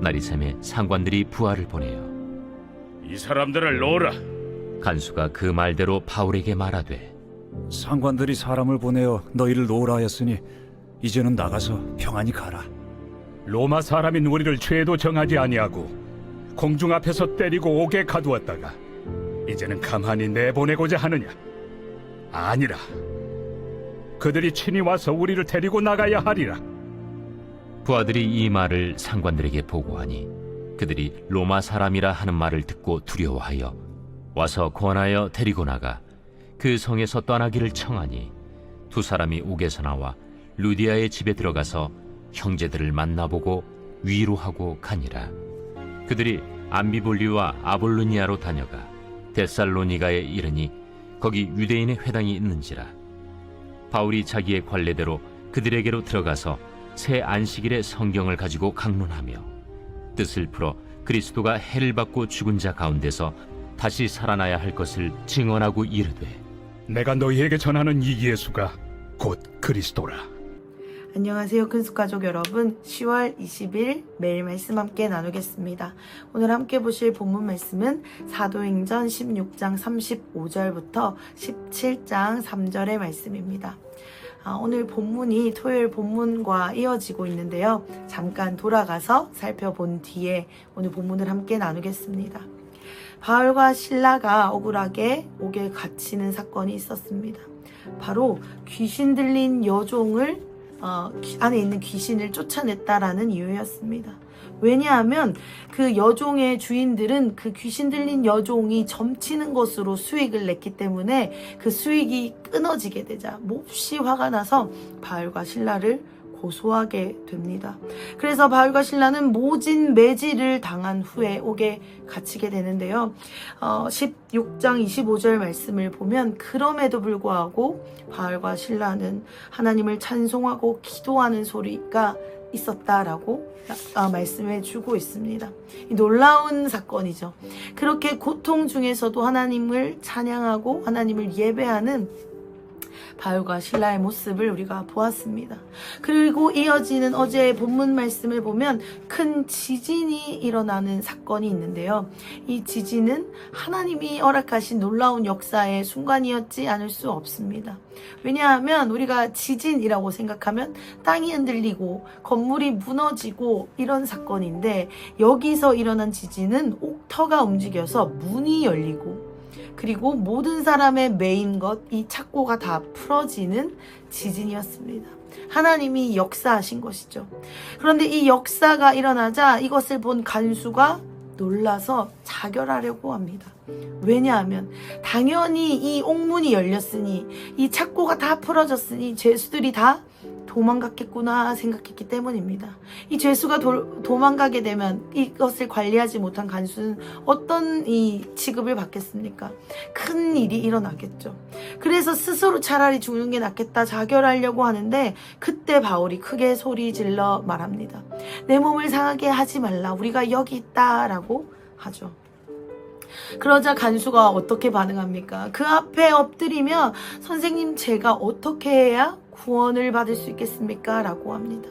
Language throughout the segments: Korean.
날이 새매 상관들이 부하를 보내어 이 사람들을 놓으라. 간수가 그 말대로 바울에게 말하되 상관들이 사람을 보내어 너희를 놓으라 하였으니 이제는 나가서 평안히 가라. 로마 사람인 우리를 죄도 정하지 아니하고 공중 앞에서 때리고 옥에 가두었다가 이제는 가만히 내보내고자 하느냐? 아니라 그들이 친히 와서 우리를 데리고 나가야 하리라. 부하들이 이 말을 상관들에게 보고하니 그들이 로마 사람이라 하는 말을 듣고 두려워하여 와서 권하여 데리고 나가 그 성에서 떠나기를 청하니 두 사람이 옥에서 나와 루디아의 집에 들어가서 형제들을 만나보고 위로하고 가니라. 그들이 암비볼리와 아볼로니아로 다녀가 데살로니가에 이르니 거기 유대인의 회당이 있는지라. 바울이 자기의 관례대로 그들에게로 들어가서 새 안식일에 성경을 가지고 강론하며 뜻을 풀어 그리스도가 해를 받고 죽은 자 가운데서 다시 살아나야 할 것을 증언하고 이르되 내가 너희에게 전하는 이 예수가 곧 그리스도라. 안녕하세요. 큰숙가족 여러분, 10월 20일 매일 말씀 함께 나누겠습니다. 오늘 함께 보실 본문 말씀은 사도행전 16장 35절부터 17장 3절의 말씀입니다. 오늘 본문이 토요일 본문과 이어지고 있는데요. 잠깐 돌아가서 살펴본 뒤에 오늘 본문을 함께 나누겠습니다. 바울과 실라가 억울하게 옥에 갇히는 사건이 있었습니다. 바로 귀신 들린 여종을 안에 있는 귀신을 쫓아냈다라는 이유였습니다. 왜냐하면 그 여종의 주인들은 그 귀신 들린 여종이 점치는 것으로 수익을 냈기 때문에 그 수익이 끊어지게 되자 몹시 화가 나서 바울과 실라를 고소하게 됩니다. 그래서 바울과 실라는 모진 매질을 당한 후에 옥에 갇히게 되는데요. 16장 25절 말씀을 보면 그럼에도 불구하고 바울과 실라는 하나님을 찬송하고 기도하는 소리가 있었다라고 말씀해 주고 있습니다. 놀라운 사건이죠. 그렇게 고통 중에서도 하나님을 찬양하고 하나님을 예배하는 바울과 실라의 모습을 우리가 보았습니다. 그리고 이어지는 어제의 본문 말씀을 보면 큰 지진이 일어나는 사건이 있는데요. 이 지진은 하나님이 허락하신 놀라운 역사의 순간이었지 않을 수 없습니다. 왜냐하면 우리가 지진이라고 생각하면 땅이 흔들리고 건물이 무너지고 이런 사건인데 여기서 일어난 지진은 옥터가 움직여서 문이 열리고 그리고 모든 사람의 메인 것, 이 착고가 다 풀어지는 지진이었습니다. 하나님이 역사하신 것이죠. 그런데 이 역사가 일어나자 이것을 본 간수가 놀라서 자결하려고 합니다. 왜냐하면 당연히 이 옥문이 열렸으니 이 착고가 다 풀어졌으니 죄수들이 다 도망갔겠구나 생각했기 때문입니다. 이 죄수가 도망가게 되면 이것을 관리하지 못한 간수는 어떤 이 취급을 받겠습니까? 큰 일이 일어나겠죠. 그래서 스스로 차라리 죽는 게 낫겠다 자결하려고 하는데 그때 바울이 크게 소리 질러 말합니다. 내 몸을 상하게 하지 말라. 우리가 여기 있다라고 하죠. 그러자 간수가 어떻게 반응합니까? 그 앞에 엎드리며 선생님 제가 어떻게 해야 구원을 받을 수 있겠습니까? 라고 합니다.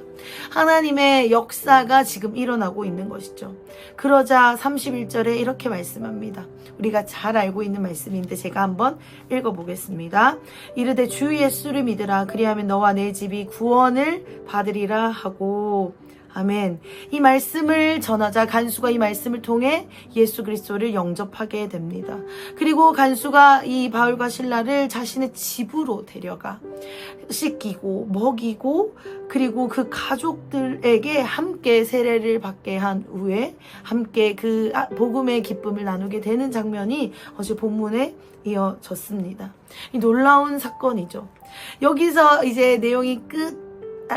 하나님의 역사가 지금 일어나고 있는 것이죠. 그러자 31절에 이렇게 말씀합니다. 우리가 잘 알고 있는 말씀인데 제가 한번 읽어보겠습니다. 이르되 주 예수를 믿으라. 그리하면 너와 내 집이 구원을 받으리라 하고 아멘. 이 말씀을 전하자 간수가 이 말씀을 통해 예수 그리스도를 영접하게 됩니다. 그리고 간수가 이 바울과 실라를 자신의 집으로 데려가 씻기고 먹이고 그리고 그 가족들에게 함께 세례를 받게 한 후에 함께 그 복음의 기쁨을 나누게 되는 장면이 어제 본문에 이어졌습니다. 이 놀라운 사건이죠. 여기서 이제 내용이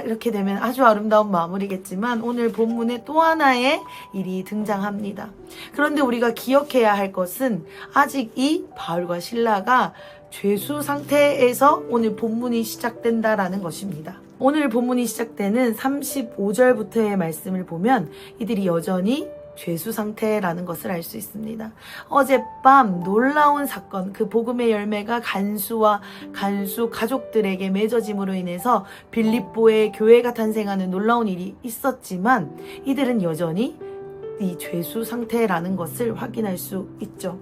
이렇게 되면 아주 아름다운 마무리겠지만 오늘 본문에 또 하나의 일이 등장합니다. 그런데 우리가 기억해야 할 것은 아직 이 바울과 실라가 죄수 상태에서 오늘 본문이 시작된다라는 것입니다. 오늘 본문이 시작되는 35절부터의 말씀을 보면 이들이 여전히 죄수 상태라는 것을 알 수 있습니다. 어젯밤 놀라운 사건, 그 복음의 열매가 간수와 간수 가족들에게 맺어짐으로 인해서 빌립보에 교회가 탄생하는 놀라운 일이 있었지만 이들은 여전히 이 죄수 상태라는 것을 확인할 수 있죠.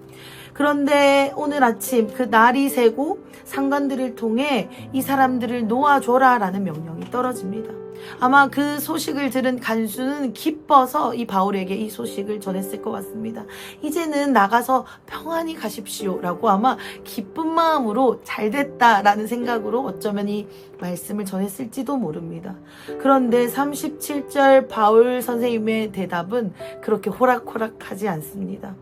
그런데 오늘 아침 그 날이 새고 상관들을 통해 이 사람들을 놓아줘라 라는 명령이 떨어집니다. 아마 그 소식을 들은 간수는 기뻐서 이 바울에게 이 소식을 전했을 것 같습니다. 이제는 나가서 평안히 가십시오 라고 아마 기쁜 마음으로 잘됐다라는 생각으로 어쩌면 이 말씀을 전했을지도 모릅니다. 그런데 37절 바울 선생님의 대답은 그렇게 호락호락하지 않습니다.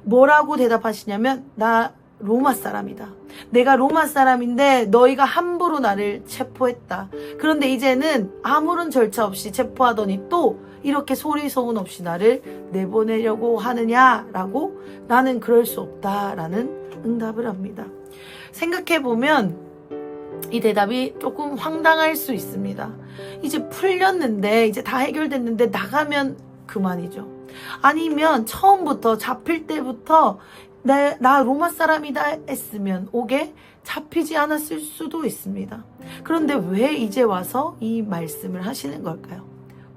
뭐라고 대답하시냐면 나 로마 사람이다. 내가 로마 사람인데 너희가 함부로 나를 체포했다. 그런데 이제는 아무런 절차 없이 체포하더니 또 이렇게 소리 소문 없이 나를 내보내려고 하느냐라고 나는 그럴 수 없다라는 응답을 합니다. 생각해보면 이 대답이 조금 황당할 수 있습니다. 이제 풀렸는데 이제 다 해결됐는데 나가면 그만이죠. 아니면 처음부터 잡힐 때부터 나 로마 사람이다 했으면 옥에 잡히지 않았을 수도 있습니다. 그런데 왜 이제 와서 이 말씀을 하시는 걸까요?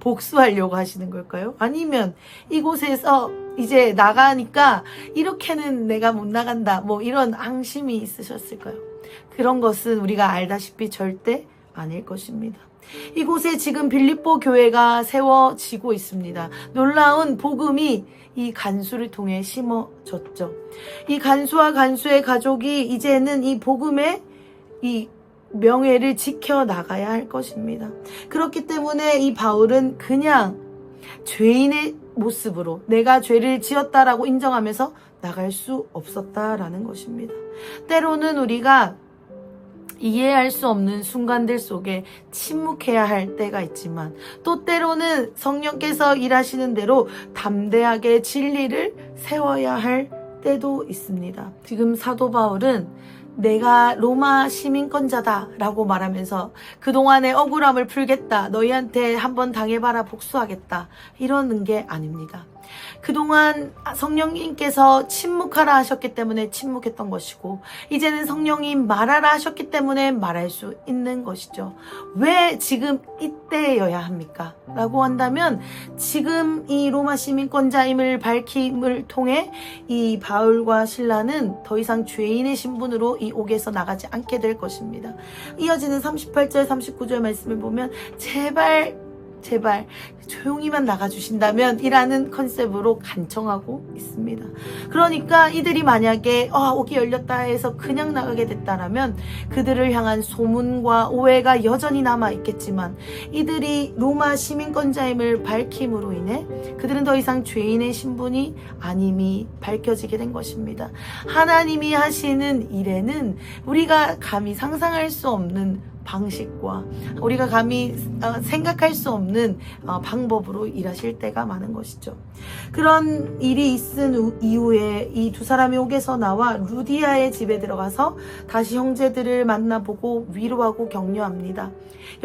복수하려고 하시는 걸까요? 아니면 이곳에서 이제 나가니까 이렇게는 내가 못 나간다 뭐 이런 앙심이 있으셨을까요? 그런 것은 우리가 알다시피 절대 아닐 것입니다. 이곳에 지금 빌립보 교회가 세워지고 있습니다. 놀라운 복음이 이 간수를 통해 심어졌죠. 이 간수와 간수의 가족이 이제는 이 복음의 이 명예를 지켜나가야 할 것입니다. 그렇기 때문에 이 바울은 그냥 죄인의 모습으로 내가 죄를 지었다라고 인정하면서 나갈 수 없었다라는 것입니다. 때로는 우리가 이해할 수 없는 순간들 속에 침묵해야 할 때가 있지만 또 때로는 성령께서 일하시는 대로 담대하게 진리를 세워야 할 때도 있습니다. 지금 사도 바울은 내가 로마 시민권자다 라고 말하면서 그동안의 억울함을 풀겠다, 너희한테 한번 당해봐라 복수하겠다 이러는 게 아닙니다. 그동안 성령님께서 침묵하라 하셨기 때문에 침묵했던 것이고 이제는 성령님 말하라 하셨기 때문에 말할 수 있는 것이죠. 왜 지금 이때여야 합니까? 라고 한다면 지금 이 로마 시민권자임을 밝힘을 통해 이 바울과 실라는 더 이상 죄인의 신분으로 이 옥에서 나가지 않게 될 것입니다. 이어지는 38절 39절 말씀을 보면 제발 조용히만 나가주신다면 이라는 컨셉으로 간청하고 있습니다. 그러니까 이들이 만약에 옥이 열렸다 해서 그냥 나가게 됐다라면 그들을 향한 소문과 오해가 여전히 남아있겠지만 이들이 로마 시민권자임을 밝힘으로 인해 그들은 더 이상 죄인의 신분이 아님이 밝혀지게 된 것입니다. 하나님이 하시는 일에는 우리가 감히 상상할 수 없는 방식과 우리가 감히 생각할 수 없는 방법으로 일하실 때가 많은 것이죠. 그런 일이 있은 이후에 이 두 사람이 옥에서 나와 루디아의 집에 들어가서 다시 형제들을 만나보고 위로하고 격려합니다.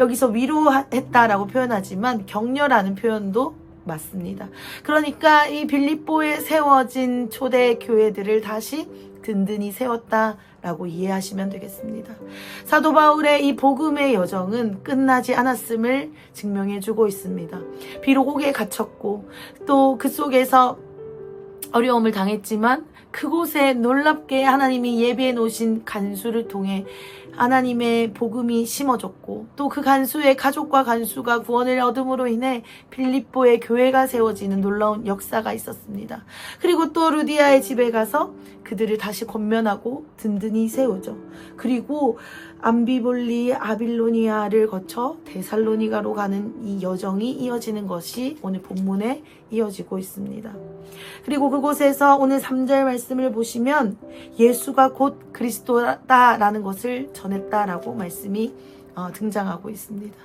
여기서 위로했다라고 표현하지만 격려라는 표현도 맞습니다. 그러니까 이 빌립보에 세워진 초대 교회들을 다시 든든히 세웠다라고 이해하시면 되겠습니다. 사도 바울의 이 복음의 여정은 끝나지 않았음을 증명해주고 있습니다. 비록 옥에 갇혔고 또 그 속에서 어려움을 당했지만 그곳에 놀랍게 하나님이 예비해 놓으신 간수를 통해 하나님의 복음이 심어졌고 또 그 간수의 가족과 간수가 구원을 얻음으로 인해 빌립보의 교회가 세워지는 놀라운 역사가 있었습니다. 그리고 또 루디아의 집에 가서 그들을 다시 권면하고 든든히 세우죠. 그리고 암비볼리 아빌로니아를 거쳐 데살로니가로 가는 이 여정이 이어지는 것이 오늘 본문에 이어지고 있습니다. 그리고 그곳에서 오늘 3절 말씀을 보시면 예수가 곧 그리스도다라는 것을 전했다라고 말씀이 등장하고 있습니다.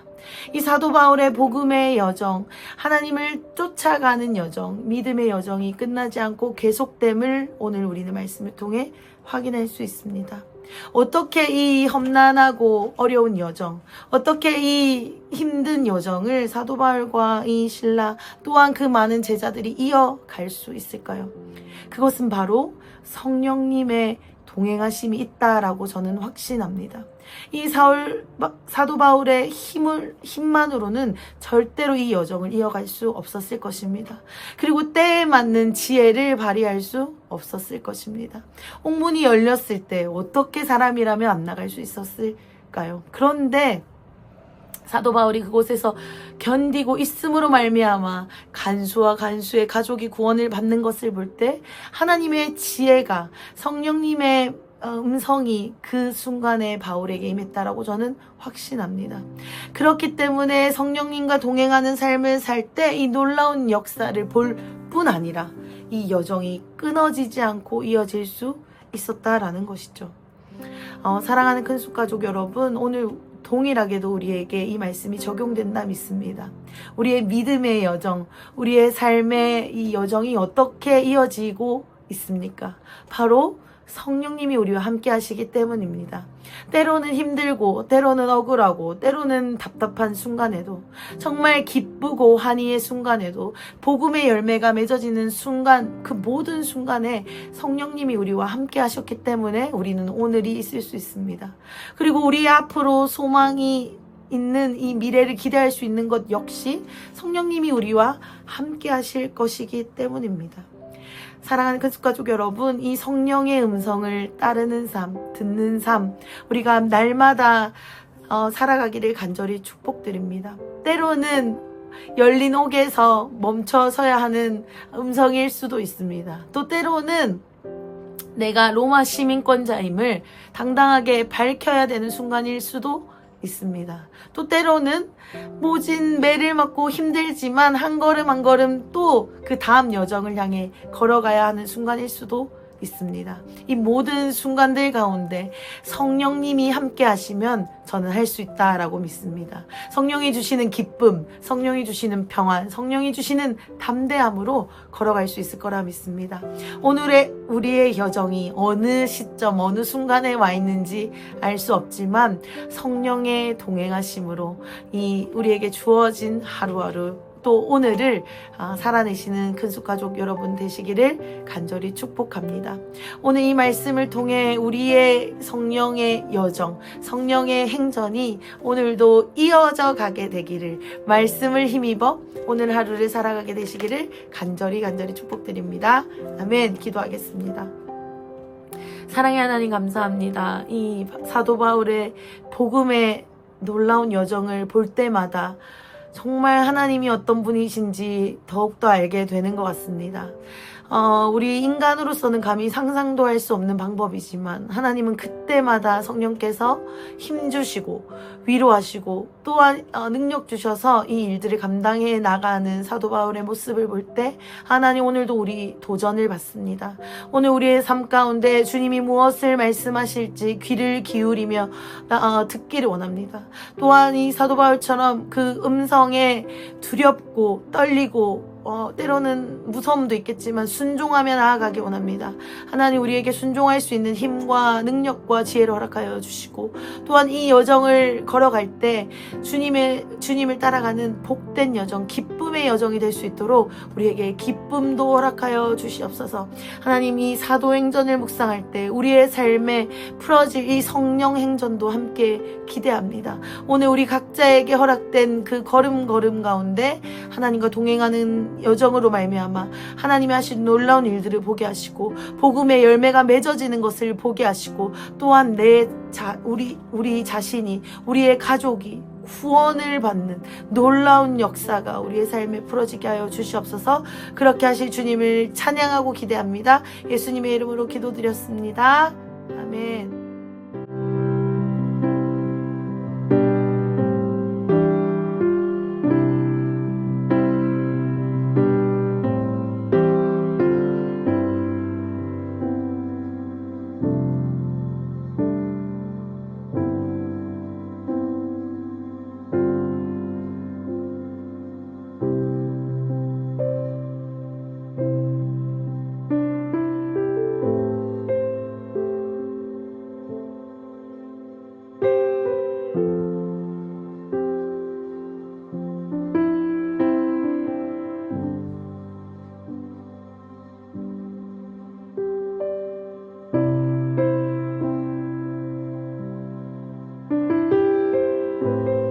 이 사도 바울의 복음의 여정, 하나님을 쫓아가는 여정, 믿음의 여정이 끝나지 않고 계속됨을 오늘 우리는 말씀을 통해 확인할 수 있습니다. 어떻게 이 험난하고 어려운 여정, 어떻게 이 힘든 여정을 사도 바울과 이 실라 또한 그 많은 제자들이 이어갈 수 있을까요? 그것은 바로 성령님의 동행하심이 있다라고 저는 확신합니다. 이 사도 바울의 힘만으로는 절대로 이 여정을 이어갈 수 없었을 것입니다. 그리고 때에 맞는 지혜를 발휘할 수 없었을 것입니다. 옥문이 열렸을 때 어떻게 사람이라면 안 나갈 수 있었을까요? 그런데 사도 바울이 그곳에서 견디고 있음으로 말미암아 간수와 간수의 가족이 구원을 받는 것을 볼 때 하나님의 지혜가, 성령님의 음성이 그 순간에 바울에게 임했다라고 저는 확신합니다. 그렇기 때문에 성령님과 동행하는 삶을 살 때 이 놀라운 역사를 볼 뿐 아니라 이 여정이 끊어지지 않고 이어질 수 있었다라는 것이죠. 사랑하는 큰숙가족 여러분, 오늘 동일하게도 우리에게 이 말씀이 적용된다 믿습니다. 우리의 믿음의 여정, 우리의 삶의 이 여정이 어떻게 이어지고 있습니까? 바로 성령님이 우리와 함께 하시기 때문입니다. 때로는 힘들고, 때로는 억울하고, 때로는 답답한 순간에도, 정말 기쁘고 한이의 순간에도, 복음의 열매가 맺어지는 순간, 그 모든 순간에 성령님이 우리와 함께 하셨기 때문에 우리는 오늘이 있을 수 있습니다. 그리고 우리 앞으로 소망이 있는 이 미래를 기대할 수 있는 것 역시 성령님이 우리와 함께 하실 것이기 때문입니다. 사랑하는 큰숙가족 여러분, 이 성령의 음성을 따르는 삶, 듣는 삶, 우리가 날마다 살아가기를 간절히 축복드립니다. 때로는 열린 옥에서 멈춰서야 하는 음성일 수도 있습니다. 또 때로는 내가 로마 시민권자임을 당당하게 밝혀야 되는 순간일 수도 있습니다. 또 때로는 모진 매를 맞고 힘들지만 한 걸음 한 걸음 또 그 다음 여정을 향해 걸어가야 하는 순간일 수도 있습니다. 이 모든 순간들 가운데 성령님이 함께 하시면 저는 할 수 있다라고 믿습니다. 성령이 주시는 기쁨, 성령이 주시는 평안, 성령이 주시는 담대함으로 걸어갈 수 있을 거라 믿습니다. 오늘의 우리의 여정이 어느 시점, 어느 순간에 와 있는지 알 수 없지만 성령의 동행하심으로 이 우리에게 주어진 하루하루 또 오늘을 살아내시는 큰숙가족 여러분 되시기를 간절히 축복합니다. 오늘 이 말씀을 통해 우리의 성령의 여정, 성령의 행전이 오늘도 이어져 가게 되기를, 말씀을 힘입어 오늘 하루를 살아가게 되시기를 간절히 축복드립니다. 아멘. 기도하겠습니다. 사랑의 하나님 감사합니다. 이 사도 바울의 복음의 놀라운 여정을 볼 때마다 정말 하나님이 어떤 분이신지 더욱더 알게 되는 것 같습니다. 우리 인간으로서는 감히 상상도 할 수 없는 방법이지만 하나님은 그때마다 성령께서 힘주시고 위로하시고 또한 능력 주셔서 이 일들을 감당해 나가는 사도 바울의 모습을 볼 때 하나님 오늘도 우리 도전을 받습니다. 오늘 우리의 삶 가운데 주님이 무엇을 말씀하실지 귀를 기울이며 듣기를 원합니다. 또한 이 사도 바울처럼 그 음성에 두렵고 떨리고 때로는 무서움도 있겠지만 순종하며 나아가기 원합니다. 하나님 우리에게 순종할 수 있는 힘과 능력과 지혜를 허락하여 주시고 또한 이 여정을 걸어갈 때 주님을 따라가는 복된 여정, 기쁨의 여정이 될 수 있도록 우리에게 기쁨도 허락하여 주시옵소서. 하나님 이 사도행전을 묵상할 때 우리의 삶에 풀어질 이 성령 행전도 함께 기대합니다. 오늘 우리 각자에게 허락된 그 걸음걸음 가운데 하나님과 동행하는 여정으로 말미암아 하나님이 하신 놀라운 일들을 보게 하시고 복음의 열매가 맺어지는 것을 보게 하시고 또한 우리 자신이, 우리의 가족이 구원을 받는 놀라운 역사가 우리의 삶에 풀어지게 하여 주시옵소서. 그렇게 하실 주님을 찬양하고 기대합니다. 예수님의 이름으로 기도드렸습니다. 아멘.